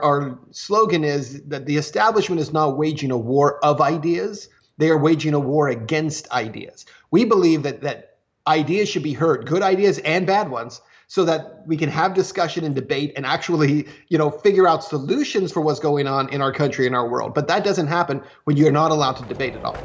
Our slogan is that the establishment is not waging a war of ideas. They are waging a war against ideas. We believe that ideas should be heard, good ideas and bad ones, so that we can have discussion and debate and actually, figure out solutions for what's going on in our country and our world. But that doesn't happen when you're not allowed to debate at all.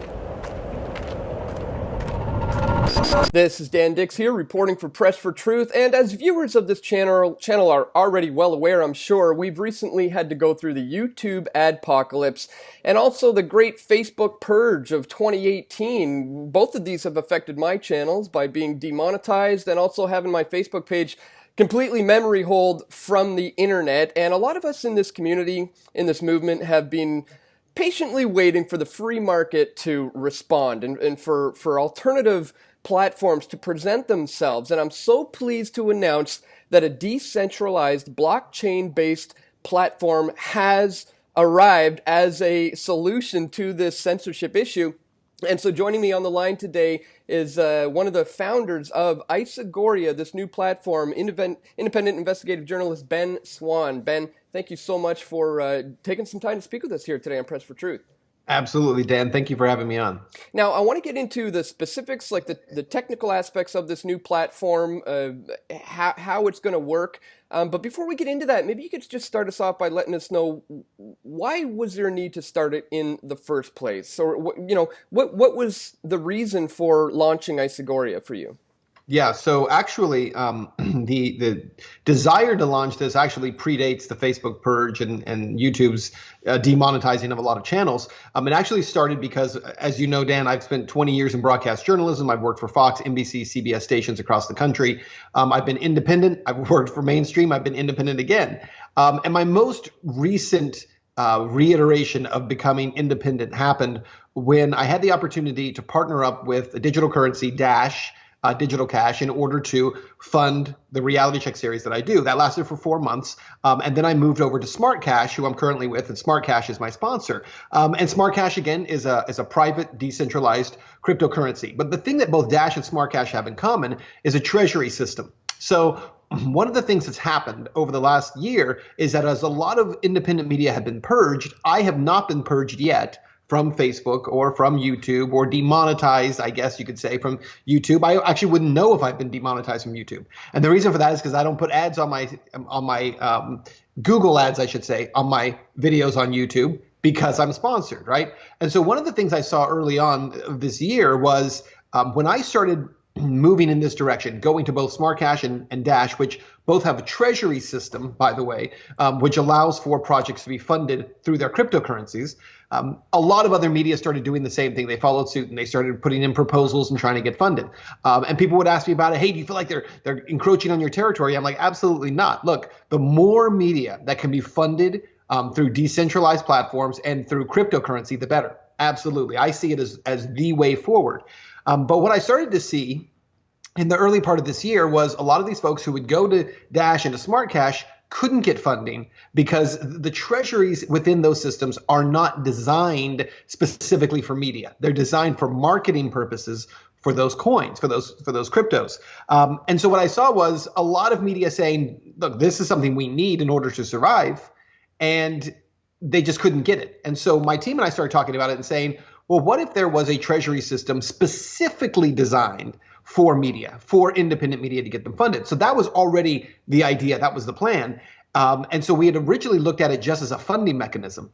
This is Dan Dix here, reporting for Press for Truth, and as viewers of this channel are already well aware, I'm sure, we've recently had to go through the YouTube adpocalypse and also the great Facebook purge of 2018. Both of these have affected my channels by being demonetized and also having my Facebook page completely memory holed from the internet, and a lot of us in this community, in this movement, have been patiently waiting for the free market to respond and for alternative platforms to present themselves. And I'm so pleased to announce that a decentralized blockchain-based platform has arrived as a solution to this censorship issue. And so joining me on the line today is one of the founders of ISEGORIA, this new platform, independent investigative journalist Ben Swan. Ben, thank you so much for taking some time to speak with us here today on Press for Truth. Absolutely, Dan. Thank you for having me on. Now, I want to get into the specifics, like the technical aspects of this new platform, how it's going to work. But before we get into that, maybe you could just start us off by letting us know, why was there a need to start it in the first place? Or, what was the reason for launching ISEGORIA for you? Yeah, so actually, the desire to launch this actually predates the Facebook purge and YouTube's demonetizing of a lot of channels. It actually started because, as you know, Dan, I've spent 20 years in broadcast journalism. I've worked for Fox, NBC, CBS stations across the country. I've been independent. I've worked for mainstream. I've been independent again. And my most recent reiteration of becoming independent happened when I had the opportunity to partner up with a digital currency, Dash, digital cash, in order to fund the reality check series that I do. That lasted for 4 months. And then I moved over to Smart Cash, who I'm currently with, and Smart Cash is my sponsor. And Smart Cash, again, is a private, decentralized cryptocurrency. But the thing that both Dash and Smart Cash have in common is a treasury system. So one of the things that's happened over the last year is that as a lot of independent media have been purged, I have not been purged yet from Facebook or from YouTube, or demonetized, I guess you could say, from YouTube. I actually wouldn't know if I've been demonetized from YouTube. And the reason for that is because I don't put ads on my Google ads, I should say, on my videos on YouTube, because I'm sponsored, right? And so one of the things I saw early on of this year was when I started moving in this direction, going to both Smart Cash and Dash, which both have a treasury system, by the way, which allows for projects to be funded through their cryptocurrencies. A lot of other media started doing the same thing. They followed suit and they started putting in proposals and trying to get funded. And people would ask me about it. Hey, do you feel like they're encroaching on your territory? I'm like, absolutely not. Look, the more media that can be funded through decentralized platforms and through cryptocurrency, the better. Absolutely. I see it as the way forward. But what I started to see in the early part of this year was a lot of these folks who would go to Dash and to Smart Cash couldn't get funding because the treasuries within those systems are not designed specifically for media. They're designed for marketing purposes for those coins, for those cryptos. And so what I saw was a lot of media saying, look, this is something we need in order to survive. And they just couldn't get it. And so my team and I started talking about it and saying, well, what if there was a treasury system specifically designed for media, for independent media, to get them funded? So that was already the idea. That was the plan. And so we had originally looked at it just as a funding mechanism.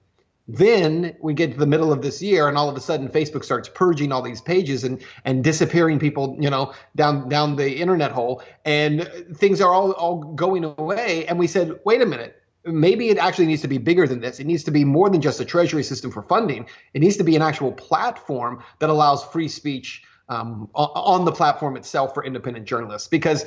Then we get to the middle of this year and all of a sudden Facebook starts purging all these pages and disappearing people, down the internet hole, and things are all going away. And we said, wait a minute. Maybe it actually needs to be bigger than this. It needs to be more than just a treasury system for funding. It needs to be an actual platform that allows free speech on the platform itself for independent journalists. Because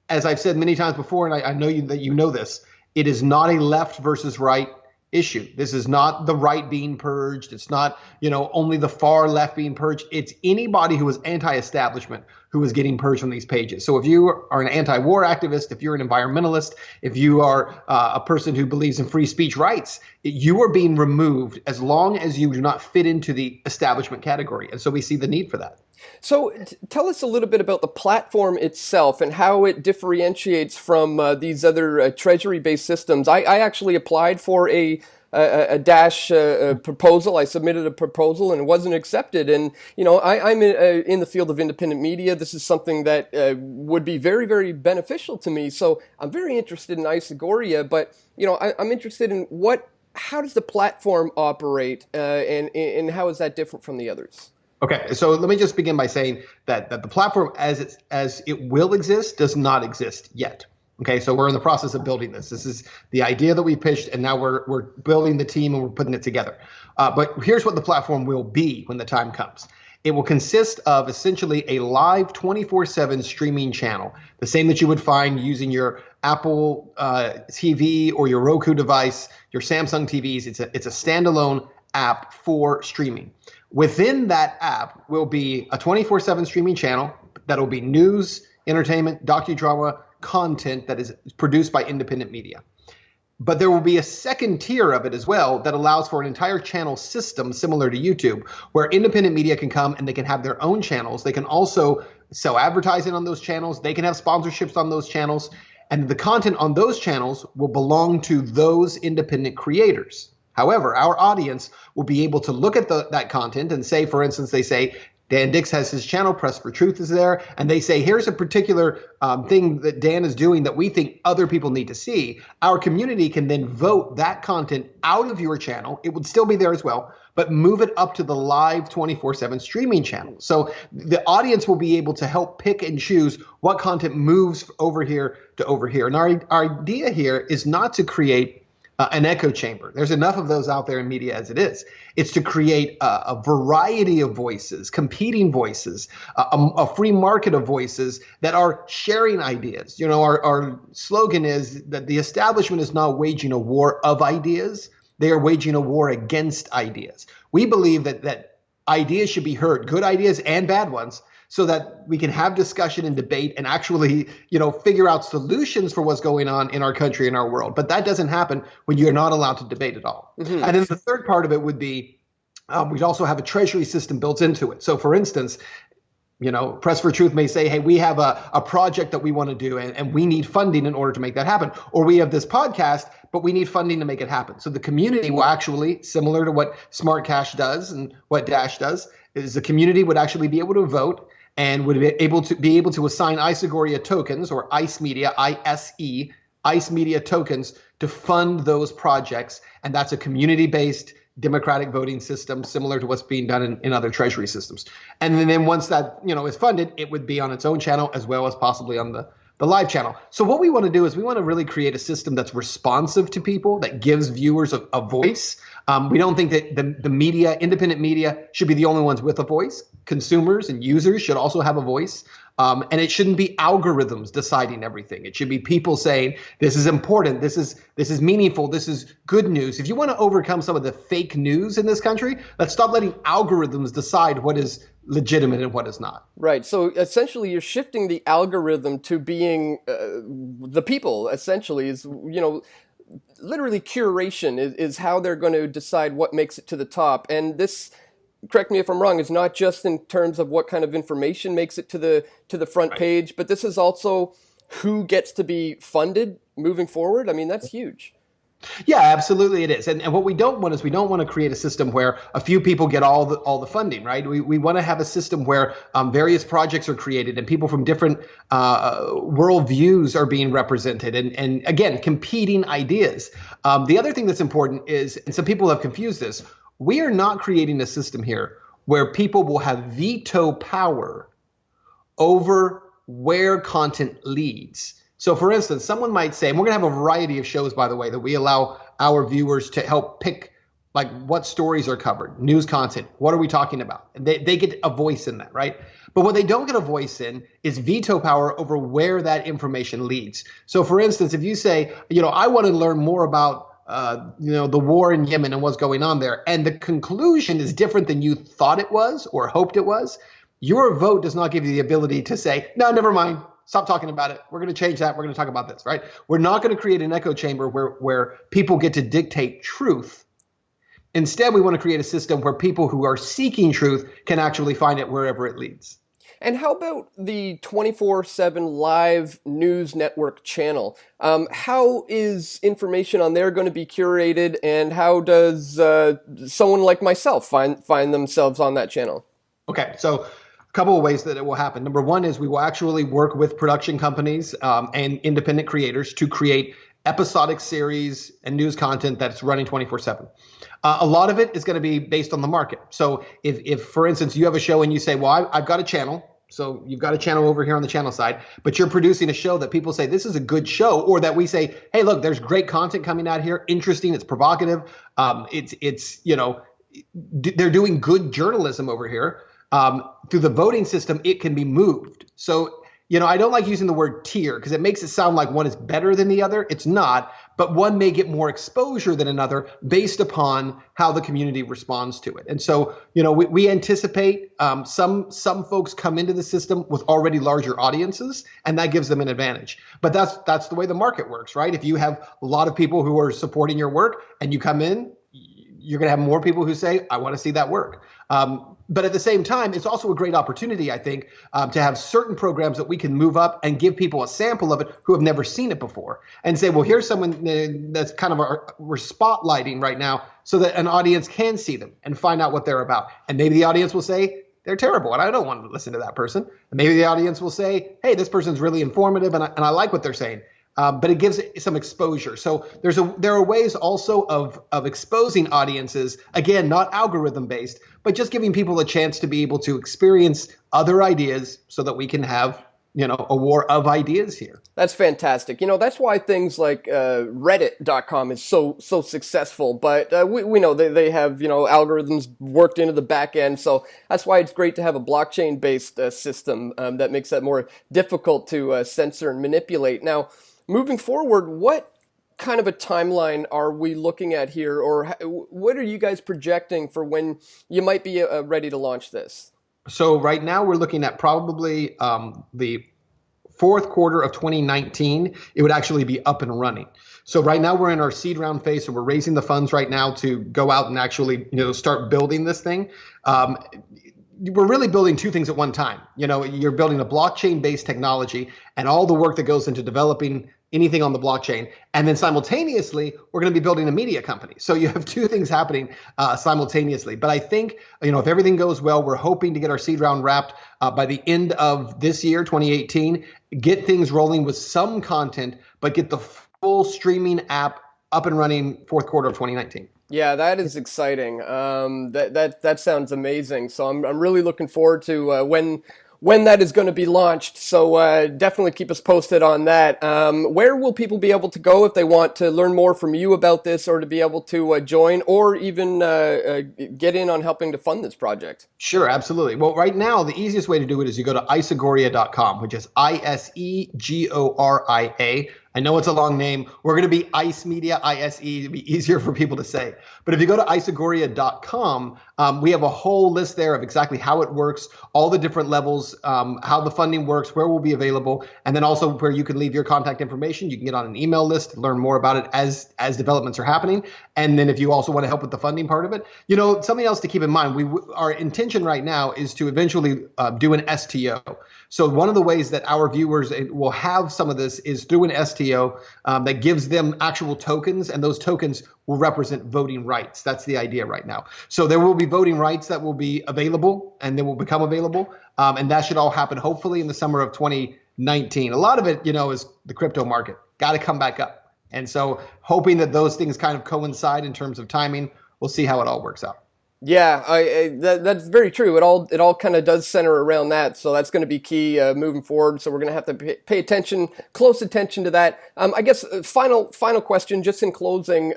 as I've said many times before, and I know that you know this, it is not a left versus right issue. This is not the right being purged. It's not, only the far left being purged. It's anybody who is anti-establishment who is getting purged from these pages. So if you are an anti-war activist, if you're an environmentalist, if you are a person who believes in free speech rights, you are being removed as long as you do not fit into the establishment category. And so we see the need for that. So tell us a little bit about the platform itself and how it differentiates from these other treasury-based systems. I actually applied for a Dash proposal. I submitted a proposal and it wasn't accepted. And, I'm in the field of independent media. This is something that would be very, very beneficial to me. So I'm very interested in ISEGORIA, but, I'm interested in how does the platform operate and how is that different from the others? Okay, so let me just begin by saying that the platform as it will exist does not exist yet. Okay, so we're in the process of building this. This is the idea that we pitched, and now we're building the team and we're putting it together. But here's what the platform will be when the time comes. It will consist of essentially a live 24/7 streaming channel, the same that you would find using your Apple TV or your Roku device, your Samsung TVs. It's a standalone app for streaming. Within that app will be a 24/7 streaming channel that will be news, entertainment, docudrama, content that is produced by independent media. But there will be a second tier of it as well that allows for an entire channel system similar to YouTube, where independent media can come and they can have their own channels. They can also sell advertising on those channels. They can have sponsorships on those channels. And the content on those channels will belong to those independent creators. However, our audience will be able to look at that content and say, for instance, they say, Dan Dix has his channel, Press for Truth is there, and they say, here's a particular thing that Dan is doing that we think other people need to see. Our community can then vote that content out of your channel. It would still be there as well, but move it up to the live 24/7 streaming channel. So the audience will be able to help pick and choose what content moves over here to over here. And our idea here is not to create an echo chamber. There's enough of those out there in media as it is. It's to create a variety of voices, competing voices, a free market of voices that are sharing ideas. Our slogan is that the establishment is not waging a war of ideas. They are waging a war against ideas. We believe that ideas should be heard, good ideas and bad ones, so that we can have discussion and debate and actually, figure out solutions for what's going on in our country and our world. But that doesn't happen when you're not allowed to debate at all. Mm-hmm. And then the third part of it would be, we'd also have a treasury system built into it. So for instance, Press for Truth may say, hey, we have a project that we want to do and we need funding in order to make that happen. Or we have this podcast, but we need funding to make it happen. So the community will actually, similar to what Smart Cash does and what Dash does, is the community would actually be able to vote and would be able to assign ISEGORIA tokens, or ICE Media, ICE Media tokens, to fund those projects. And that's a community-based democratic voting system similar to what's being done in other treasury systems. And then once that is funded, it would be on its own channel as well as possibly on the live channel. So what we want to do is we want to really create a system that's responsive to people, that gives viewers a voice. We don't think that the media, independent media, should be the only ones with a voice. Consumers and users should also have a voice. And it shouldn't be algorithms deciding everything. It should be people saying, this is important, this is meaningful, this is good news. If you want to overcome some of the fake news in this country, let's stop letting algorithms decide what is legitimate and what is not. Right. So essentially you're shifting the algorithm to being the people, essentially, is, literally curation is how they're going to decide what makes it to the top. And this, correct me if I'm wrong, is not just in terms of what kind of information makes it to the front page, but this is also who gets to be funded moving forward. I mean, that's huge. Yeah, absolutely it is. And what we don't want is we don't want to create a system where a few people get all the funding, right? We want to have a system where various projects are created and people from different worldviews are being represented and again, competing ideas. The other thing that's important is, and some people have confused this, we are not creating a system here where people will have veto power over where content leads. So for instance, someone might say, and we're going to have a variety of shows, by the way, that we allow our viewers to help pick, like what stories are covered, news content, what are we talking about? And they get a voice in that, right? But what they don't get a voice in is veto power over where that information leads. So for instance, if you say, I want to learn more about the war in Yemen and what's going on there, and the conclusion is different than you thought it was or hoped it was, Your vote does not give you the ability to say, no, never mind. Stop talking about it. We're going to change that. We're going to talk about this, right? We're not going to create an echo chamber where people get to dictate truth. Instead, we want to create a system where people who are seeking truth can actually find it wherever it leads. And how about the 24/7 live news network channel? How is information on there going to be curated, and how does someone like myself find themselves on that channel? Okay, so a couple of ways that it will happen. Number one is we will actually work with production companies and independent creators to create episodic series and news content that's running 24/7. A lot of it is going to be based on the market. So if, for instance, you have a show and you say, well, I've got a channel. So you've got a channel over here on the channel side, but you're producing a show that people say this is a good show, or that we say, hey, look, there's great content coming out here. Interesting. It's provocative. It's they're doing good journalism over here. Through the voting system, it can be moved. So, I don't like using the word tier because it makes it sound like one is better than the other. It's not, but one may get more exposure than another based upon how the community responds to it. And so, we anticipate some folks come into the system with already larger audiences, and that gives them an advantage. But that's the way the market works, right? If you have a lot of people who are supporting your work and you come in, you're going to have more people who say, I want to see that work. But at the same time, it's also a great opportunity, I think, to have certain programs that we can move up and give people a sample of it who have never seen it before and say, well, here's someone that's kind of we're spotlighting right now so that an audience can see them and find out what they're about. And maybe the audience will say, they're terrible and I don't want to listen to that person. And maybe the audience will say, hey, this person's really informative and I like what they're saying. But it gives it some exposure. So there are ways also of exposing audiences, again, not algorithm based, but just giving people a chance to be able to experience other ideas so that we can have, a war of ideas here. That's fantastic. That's why things like Reddit.com is so successful. But we know they have, algorithms worked into the back end. So that's why it's great to have a blockchain based system that makes that more difficult to censor and manipulate. Now, moving forward, what kind of a timeline are we looking at here, or what are you guys projecting for when you might be ready to launch this? So right now we're looking at probably the fourth quarter of 2019. It would actually be up and running. So right now we're in our seed round phase, so we're raising the funds right now to go out and actually start building this thing. We're really building two things at one time. You're building a blockchain-based technology and all the work that goes into developing anything on the blockchain. And then simultaneously, we're going to be building a media company. So you have two things happening simultaneously. But I think, if everything goes well, we're hoping to get our seed round wrapped by the end of this year, 2018, get things rolling with some content, but get the full streaming app up and running fourth quarter of 2019. Yeah, that is exciting. That sounds amazing. So I'm really looking forward to when that is going to be launched. So definitely keep us posted on that. Where will people be able to go if they want to learn more from you about this, or to be able to join, or even get in on helping to fund this project? Sure, absolutely. Well, right now, the easiest way to do it is you go to isegoria.com, which is ISEGORIA. I know it's a long name. We're going to be ICE Media, ISE, to be easier for people to say. But if you go to isegoria.com, we have a whole list there of exactly how it works, all the different levels, how the funding works, where we'll be available, and then also where you can leave your contact information. You can get on an email list to learn more about it as developments are happening. And then if you also want to help with the funding part of it, something else to keep in mind, our intention right now is to eventually do an STO. So one of the ways that our viewers will have some of this is through an STO that gives them actual tokens, and those tokens will represent voting rights. That's the idea right now. So there will be voting rights that will be available, and they will become available, and that should all happen hopefully in the summer of 2019. A lot of it, is the crypto market. Got to come back up. And so hoping that those things kind of coincide in terms of timing, we'll see how it all works out. Yeah, that's very true. It all kind of does center around that, so that's going to be key moving forward. So we're going to have to pay close attention to that. I guess final question, just in closing.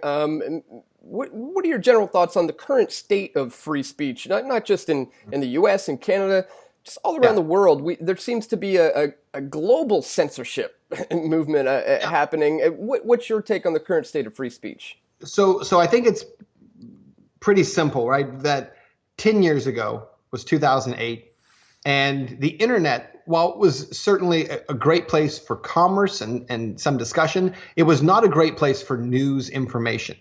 What are your general thoughts on the current state of free speech? Not just in the U.S. and Canada, just all around the world. There seems to be a global censorship movement happening. What's your take on the current state of free speech? So I think it's pretty simple, right? That 10 years ago was 2008. And the internet, while it was certainly a great place for commerce and some discussion, it was not a great place for news information.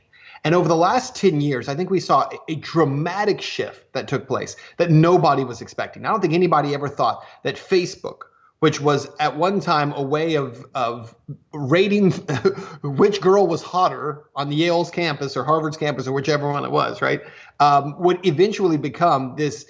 And over the last 10 years, I think we saw a dramatic shift that took place that nobody was expecting. I don't think anybody ever thought that Facebook, which was at one time a way of rating which girl was hotter on Yale's campus or Harvard's campus or whichever one it was, right, would eventually become this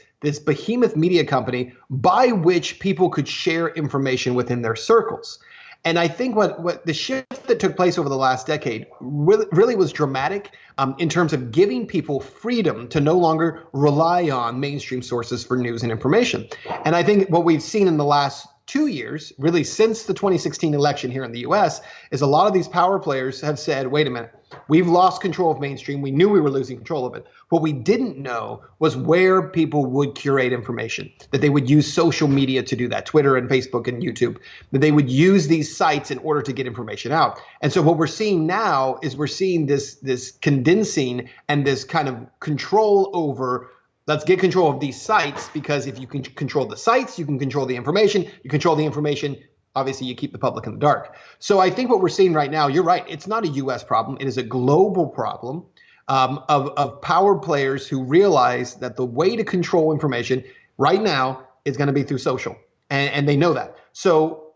behemoth media company by which people could share information within their circles. And I think what the shift that took place over the last decade really was dramatic in terms of giving people freedom to no longer rely on mainstream sources for news and information. And I think what we've seen in the last 2 years, really since the 2016 election here in the US, is a lot of these power players have said, wait a minute, we've lost control of mainstream. We knew we were losing control of it. What we didn't know was where people would curate information, that they would use social media to do that, Twitter and Facebook and YouTube, that they would use these sites in order to get information out. And so what we're seeing now is we're seeing this condensing and this kind of control over, let's get control of these sites, because if you can control the sites, you can control the information. You control the information, obviously you keep the public in the dark. So I think what we're seeing right now, you're right, it's not a US problem. It is a global problem of power players who realize that the way to control information right now is going to be through social. And they know that. So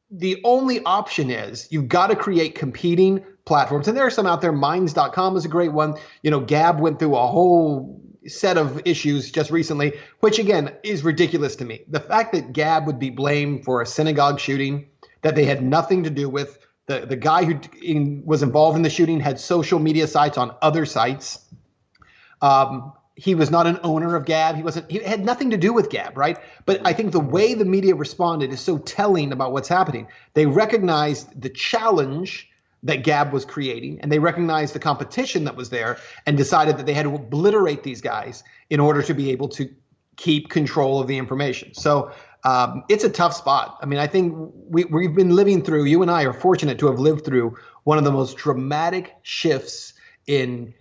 the only option is you've got to create competing platforms. And there are some out there. Minds.com is a great one. Gab went through a whole set of issues just recently, which again is ridiculous to me. The fact that Gab would be blamed for a synagogue shooting that they had nothing to do with. The guy who was involved in the shooting had social media sites on other sites. He was not an owner of Gab. He had nothing to do with Gab, right? But I think the way the media responded is so telling about what's happening. They recognized the challenge that Gab was creating, and they recognized the competition that was there and decided that they had to obliterate these guys in order to be able to keep control of the information. So it's a tough spot. I mean, I think we've been living through, you and I are fortunate to have lived through one of the most dramatic shifts in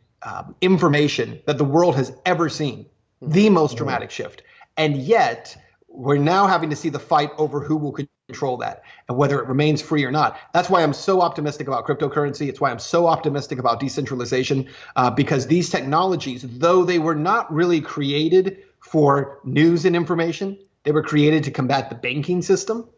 information that the world has ever seen, the most dramatic shift. And yet we're now having to see the fight over who will control that and whether it remains free or not. That's why I'm so optimistic about cryptocurrency. It's why I'm so optimistic about decentralization, because these technologies, though they were not really created for news and information, they were created to combat the banking system,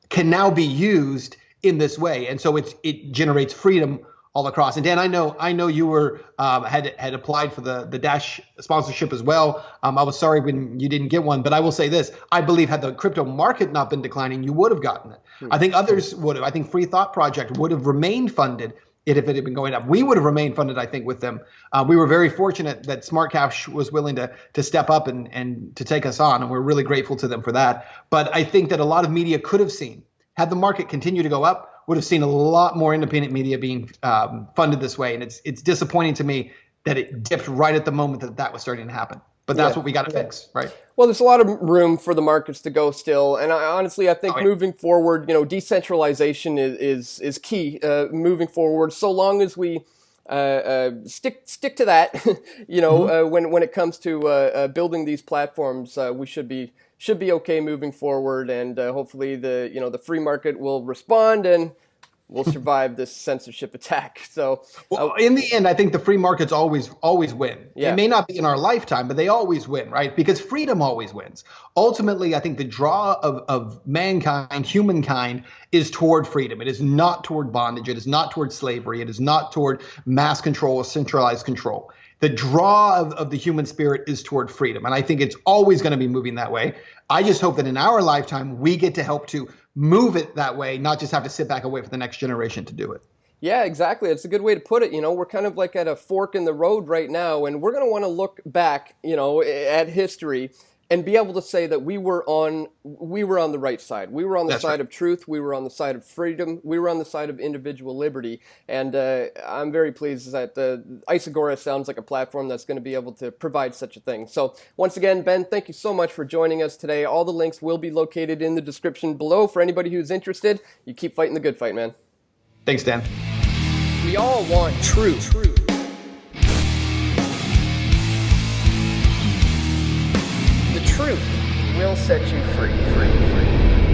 can now be used in this way. And so it generates freedom all across. And Dan, I know you were had applied for the Dash sponsorship as well. I was sorry when you didn't get one, but I will say this: I believe had the crypto market not been declining, you would have gotten it. I think others would have. I think Free Thought Project would have remained funded if it had been going up. We would have remained funded, I think, with them. We were very fortunate that Smart Cash was willing to step up and to take us on, and we're really grateful to them for that. But I think that a lot of media could have seen, had the market continue to go up, would have seen a lot more independent media being funded this way. And it's disappointing to me that it dipped right at the moment that was starting to happen. But that's what we got to fix, right? Well, there's a lot of room for the markets to go still, and I think moving forward, decentralization is key. Moving forward, so long as we stick to that, when it comes to building these platforms, we should be okay moving forward, and hopefully the free market will respond and we'll survive this censorship attack. So, in the end, I think the free markets always win. Yeah. It may not be in our lifetime, but they always win, right? Because freedom always wins. Ultimately, I think the draw of mankind, humankind, is toward freedom. It is not toward bondage. It is not toward slavery. It is not toward mass control or centralized control. The draw of the human spirit is toward freedom. And I think it's always going to be moving that way. I just hope that in our lifetime, we get to help to move it that way, not just have to sit back and wait for the next generation to do it. Yeah, exactly. It's a good way to put it. We're kind of like at a fork in the road right now, and we're going to want to look back, at history and be able to say that we were on the right side. We were on the side of truth. We were on the side of freedom. We were on the side of individual liberty. And I'm very pleased that ISEGORIA sounds like a platform that's going to be able to provide such a thing. So once again, Ben, thank you so much for joining us today. All the links will be located in the description below for anybody who's interested. You keep fighting the good fight, man. Thanks, Dan. We all want truth. The truth will set you free.